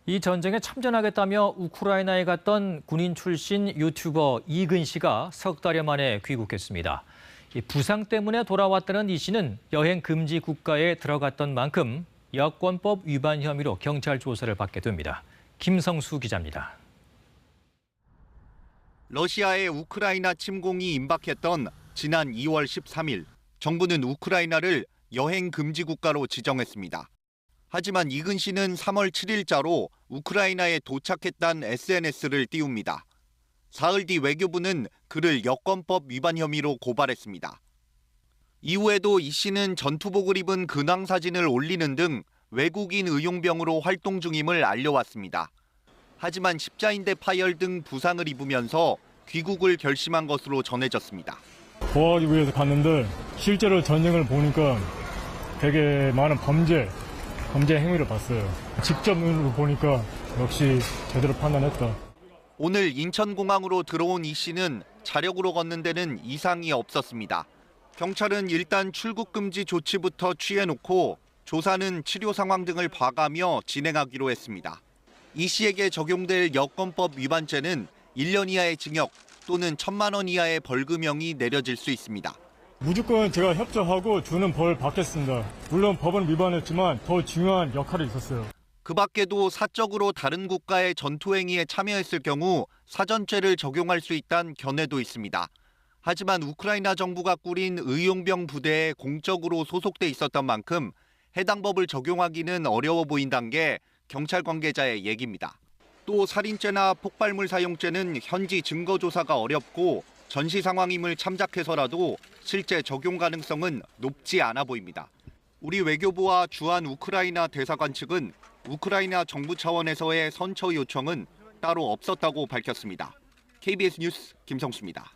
이 전쟁에 참전하겠다며 우크라이나에 갔던 군인 출신 유튜버 이근 씨가 석 달여 만에 귀국했습니다. 부상 때문에 돌아왔다는 이 씨는 여행 금지 국가에 들어갔던 만큼 여권법 위반 혐의로 경찰 조사를 받게 됩니다. 김성수 기자입니다. 러시아의 우크라이나 침공이 임박했던 지난 2월 13일, 정부는 우크라이나를 여행 금지 국가로 지정했습니다. 하지만 이근 씨는 3월 7일자로 우크라이나에 도착했다는 SNS를 띄웁니다. 사흘 뒤 외교부는 그를 여권법 위반 혐의로 고발했습니다. 이후에도 이 씨는 전투복을 입은 근황 사진을 올리는 등 외국인 의용병으로 활동 중임을 알려왔습니다. 하지만 십자인대 파열 등 부상을 입으면서 귀국을 결심한 것으로 전해졌습니다. 도와주기 위해서 갔는데 실제로 전쟁을 보니까 되게 많은 범죄 행위를 봤어요. 직접 눈으로 보니까 역시 제대로 판단했다. 오늘 인천공항으로 들어온 이 씨는 자력으로 걷는 데는 이상이 없었습니다. 경찰은 일단 출국 금지 조치부터 취해놓고 조사는 치료 상황 등을 봐가며 진행하기로 했습니다. 이 씨에게 적용될 여권법 위반죄는 1년 이하의 징역 또는 1,000만 원 이하의 벌금형이 내려질 수 있습니다. 무조건 제가 협조하고 주는 벌 받겠습니다. 물론 법은 위반했지만 더 중요한 역할이 있었어요. 그 밖에도 사적으로 다른 국가의 전투행위에 참여했을 경우 사전죄를 적용할 수 있다는 견해도 있습니다. 하지만 우크라이나 정부가 꾸린 의용병 부대에 공적으로 소속돼 있었던 만큼 해당 법을 적용하기는 어려워 보인다는 게 경찰 관계자의 얘기입니다. 또 살인죄나 폭발물 사용죄는 현지 증거 조사가 어렵고 전시 상황임을 참작해서라도 실제 적용 가능성은 높지 않아 보입니다. 우리 외교부와 주한 우크라이나 대사관 측은 우크라이나 정부 차원에서의 선처 요청은 따로 없었다고 밝혔습니다. KBS 뉴스 김성수입니다.